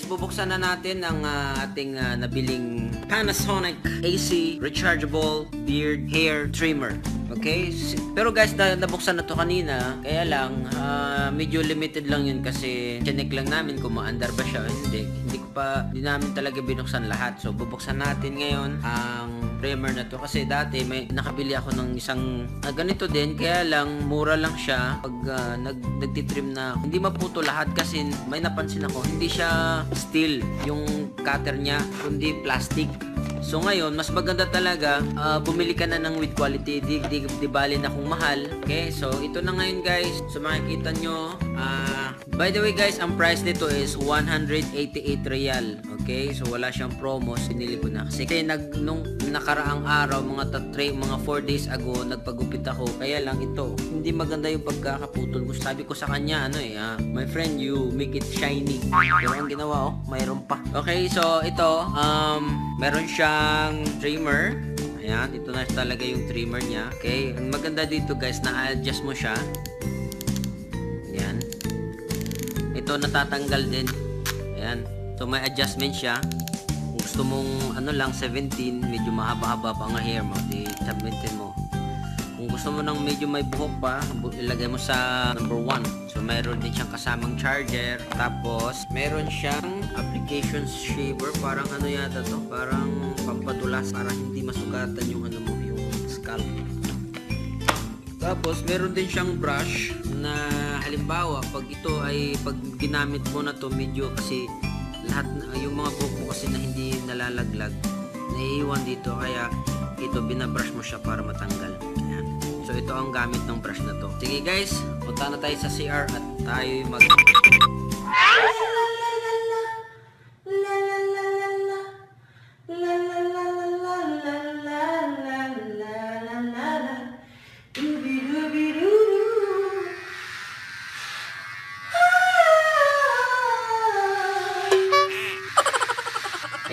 Bubuksan na natin ang ating nabiling Panasonic AC rechargeable beard hair trimmer. Okay? Pero guys, nabuksan na to kanina. Kaya lang, medyo limited lang yun kasi chinek lang namin kung maandar ba siya o hindi. Hindi namin talaga binuksan lahat. So, bubuksan natin ngayon ang trimmer na to. Kasi dati, may nakabili ako ng isang ganito din. Kaya lang, mura lang siya. Pag nagtitrim na, hindi maputo lahat kasi may napansin ako, hindi siya steel yung cutter niya, kundi plastic. So ngayon, mas maganda talaga bumili ka na ng with quality, di bali na kung mahal. Okay, so ito na ngayon guys. So makikita nyo, by the way guys, ang price nito is 188 real. Okay, so wala siyang promo, sinili ko na. Kasi nung nakaraang araw, mga 4 days ago, nagpagupit ako. Kaya lang ito, hindi maganda yung pagkakaputol ko. Sabi ko sa kanya, my friend, you make it shiny. Pero ang ginawa, mayroon pa. Okay, so ito, meron siyang trimmer. Ayan, ito na talaga yung trimmer niya. Okay, ang maganda dito guys, na-adjust mo siya. Ayan. Ito natatanggal din. Ayan. So may adjustment siya. Kung gusto mong 17, medyo mahaba-haba pa ang hair mo, di 17 mo. Kung gusto mo ng medyo may buhok pa, ilagay mo sa number 1. So mayroon din siyang kasamang charger. Tapos meron siyang application shaver, parang yata to, parang pampadulas para hindi masugatan yung yung scalp. Tapos meron din siyang brush na halimbawa pag ginamit mo na to, medyo kasi lahat yung mga buhok mo kasi na hindi nalalaglag, naiiwan dito, kaya ito binabrush mo siya para matanggal. Ayan. So ito ang gamit ng brush na to. Sige guys, punta na tayo sa CR at tayo mag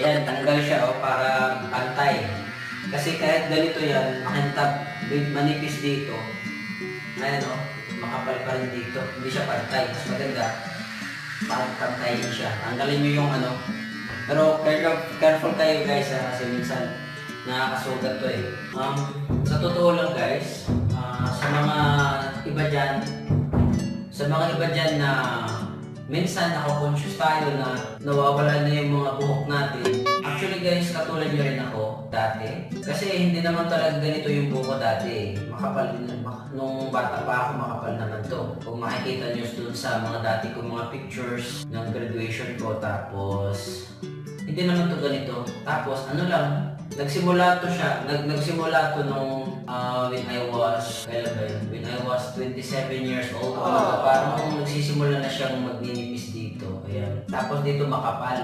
ayan, tanggal siya para pantay. Kasi kahit ganito yan, makintab, manipis dito. Ayan makapal pa rin dito. Hindi siya pantay. Mas maganda, pantayin siya. Tanggalin nyo yung Pero careful kayo guys kasi minsan nakakasugat to sa totoo lang guys, sa mga iba dyan na minsan nako-conscious tayo na nawawala na yung mga buhok natin. Actually guys, katulad nyo rin ako dati. Kasi hindi naman talaga ganito yung buhok ko dati. Makapal din. Nung bata pa ako, makapal naman to. Kung makikita nyo dun sa mga dati kong mga pictures ng graduation ko, tapos hindi naman to ganito. Tapos nagsimula to nung when I was 27 years old. Parang nagsisimula na siyang magninipis dito. Ayan. Tapos dito makapal.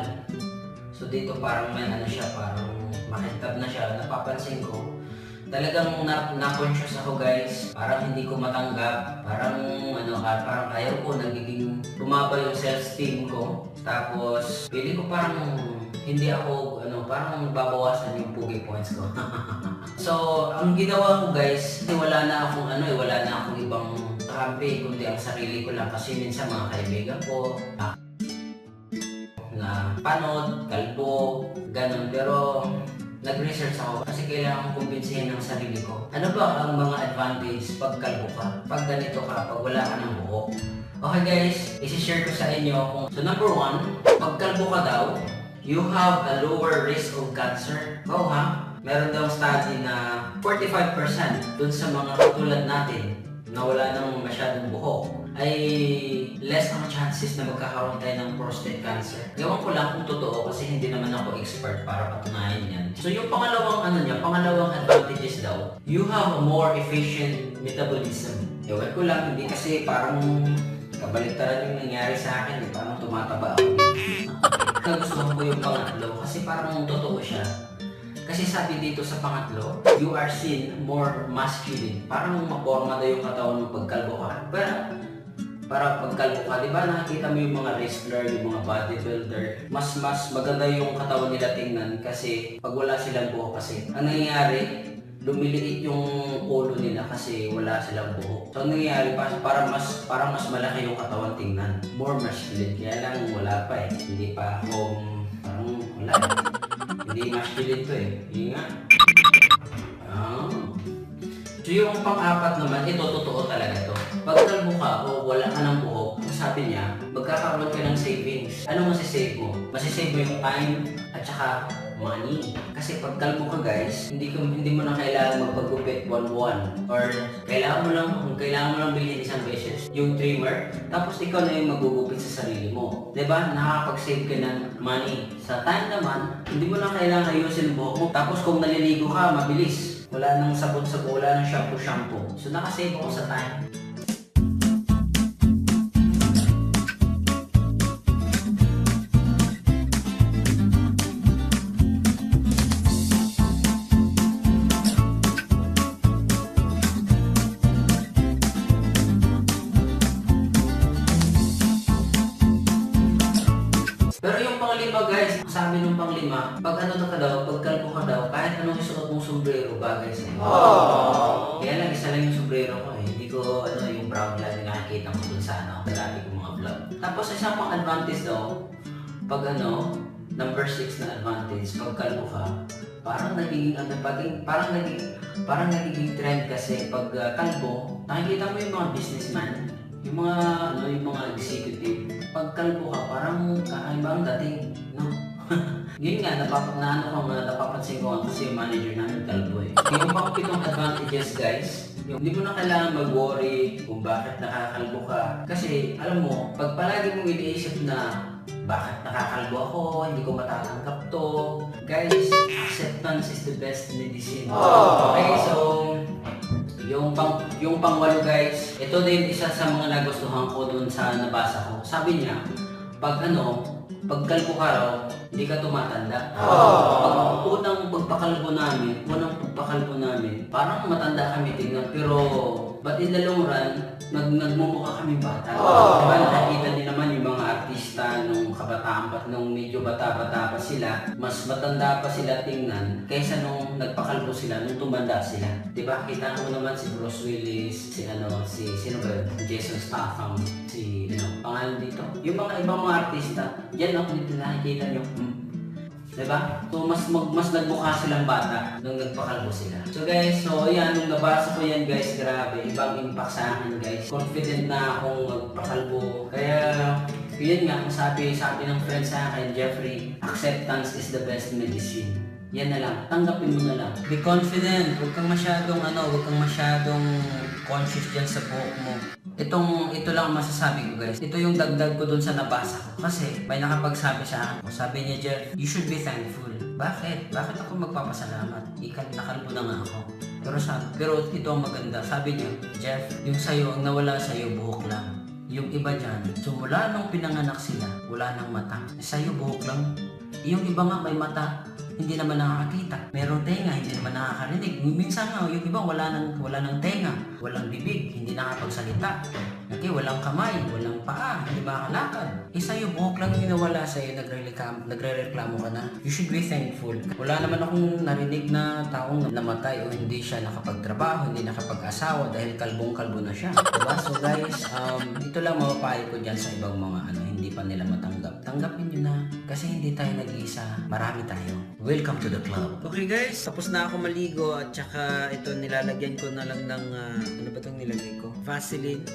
So dito parang may siya, parang makintab na siya. Napapansin ko, talagang na-conscious ako guys. Parang hindi ko matanggap. Parang parang ayaw ko, nagiging bumaba yung self-esteem ko. Tapos pili ko parang hindi ako, parang babawasan yung pugi points ko. So, ang ginawa ko guys, wala na akong ibang kampi, kundi ang sarili ko lang. Kasi minsan mga kaibigan ko, na panot, kalbo, ganun. Pero, nag-research ako kasi kailangan kong kumbinsihin ng sarili ko. Ano ba ang mga advantage pag kalbo ka? Pag ganito ka, pag wala ka ng buhok? Okay guys, isi-share ko sa inyo. So, number 1, pag kalbo ka daw, you have a lower risk of cancer. Meron daw study na 45% dun sa mga katulad natin nawala ng masyadong buhok, ay less ang chances na magkakaroon tayo ng prostate cancer. Gawan ko lang kung totoo kasi hindi naman ako expert para patunayan yan. So yung pangalawang pangalawang advantages daw, you have a more efficient metabolism. Gawan ko lang, hindi kasi parang kabaliktaran yung nangyari sa akin, parang tumataba ako. Nagustuhan ko yung pangatlo kasi parang totoo siya. Kasi sabi dito sa pangatlo, you are seen more masculine. Parang maporma daw yung katawan mo pagkalbo ka. Pero, para pagkalbo ka, di ba nakikita mo yung mga wrestler, yung mga bodybuilder, mas maganda yung katawan nila tingnan kasi pag wala silang buhok kasi. Ang nangyayari, lumiliit yung ulo nila kasi wala silang buhok. So ang nangyayari, parang mas malaki yung katawan tingnan. More masculine. Kaya lang wala pa eh. Hindi pa ako, parang wala. Hindi masculine to eh. Hindi nga. So yung pang-apat naman, ito totoo talaga to. Pag kalbo ka o wala ka ng buhok, sabi niya, magkakaroon ka ng savings. Ano masisave mo? Masisave mo yung time at saka money. Kasi pag kalbo ka guys, hindi mo na kailangan magpagupit buwan-buwan. Or kung kailangan mo lang bilhin isang beses yung trimmer, tapos ikaw na yung magugupit sa sarili mo. Diba? Nakakapag-save ka ng money. Sa time naman, hindi mo na kailangan ayusin ang buhok mo. Tapos kung naliligo ka, mabilis. Wala nang sabon-sabon, wala nang shampoo. So nakasave ako sa time. Pero yung panglima guys, sabi nung panglima, pag pag kalbo ka daw, kahit anong isuot mong sombrero, bagay sa'yo. Kaya lang, isa lang yung sombrero ko eh. Hindi ko, yung brown lang nakikita ko dun sa dati kong mga vlog. Tapos isa pang advantage daw, pag number 6 na advantage, pag kalbo ka, parang nagiging trend kasi pag kalbo, nakikita mo yung mga businessman, yung mga executive, pag kalbo ka, parang kakaibang dating, no? Yun nga, napapansin ko kasi yung manager namin kalbo eh. Yung pang pitong advantages guys, hindi mo na kailangan mag-worry kung bakit nakakalbo ka. Kasi alam mo, pag palagi mong iniisip na bakit nakakalbo ako, hindi ko matatanggap to. Guys, acceptance is the best medicine. Okay, so yung pangwalo guys, ito din isa sa mga nagustuhan ko dun sa nabasa ko. Sabi niya, pag kalbo ka raw, hindi ka tumatanda. Unang pagpakalbo namin, parang matanda kami tingnan, pero but in the long run, nagmumukha kami bata. Diba nakikita din naman yung mga artista nung kabataan pa, nung medyo bata-bata pa sila, mas matanda pa sila tingnan kaysa nung nagpakalbo sila, nung tumanda sila. Diba, kita mo naman si Bruce Willis, sino ba yun? Jason Statham, pangalan dito. Yung mga ibang mga artista, yan ako dito nakikita nyo. Diba? So, mas nagmukha silang bata nung nagpakalbo sila. So guys, yan, nung nabasa ko yan guys, grabe, ibang impact sa akin guys. Confident na akong magpakalbo. Kaya, yun nga, sabi ng friend sa akin, Jeffrey, acceptance is the best medicine. Yan na lang, tanggapin mo na lang. Be confident, huwag kang masyadong conscious dyan sa buhok mo. Ito lang masasabi ko guys. Ito yung dagdag ko dun sa nabasa ko. Kasi may nakapagsabi sa akin. Sabi niya, Jeff, you should be thankful. Bakit? Bakit ako magpapasalamat? Nakalbo na nga ako. Pero ito ang maganda. Sabi niya, Jeff, yung sa'yo, ang nawala sa'yo, buhok lang. Yung iba dyan, so mula nung pinanganak sila, wala nang mata. Sa'yo, buhok lang. Yung iba nga may mata, hindi naman nakakakita. Meron tenga, hindi naman nakakarinig. Minsan nga, yung iba wala nang tenga, walang bibig, hindi nakapagsalita. Okay, walang kamay, walang paa, hindi makakalakad. Sa'yo, buhok lang yung nawala sa'yo, nagre-reklamo ka na. You should be thankful. Wala naman akong narinig na taong namatay o hindi siya nakapagtrabaho, hindi nakapag-asawa dahil kalbong-kalbo na siya. Diba? So guys, ito lang mapapayo ko dyan sa ibang mga hindi pa nila matanggap. Tanggapin nyo na. Kasi hindi tayo nag-iisa, marami tayo. Welcome to the club. Okay guys, tapos na ako maligo at saka ito nilalagyan ko na lang ng ano ba itong nilagay ko? Vaseline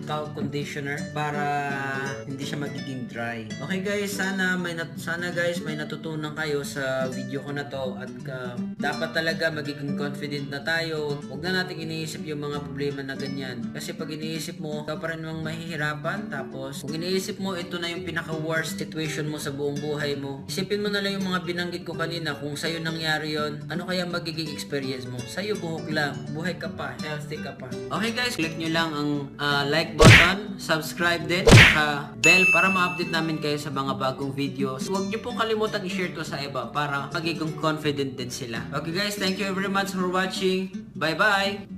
scalp conditioner para hindi siya magiging dry. Okay guys, sana guys may natutunan kayo sa video ko na to at dapat talaga magiging confident na tayo. Huwag na natin iniisip yung mga problema na ganyan. Kasi pag iniisip mo, ikaw pa rin namang mahihirapan. Tapos, kung iniisip mo, ito na yung pinaka-worst situation mo sa buong buhay mo. Isipin mo na lang yung mga binanggit ko kanina. Kung sa'yo nangyari yon, ano kaya magiging experience mo? Sa'yo buhok lang. Buhay ka pa. Healthy ka pa. Okay guys, click nyo lang ang like button, subscribe din, saka bell para ma-update namin kayo sa mga bagong videos. Huwag nyo pong kalimutan i-share to sa iba para magiging confident din sila. Okay guys, thank you very much for watching. Bye-bye!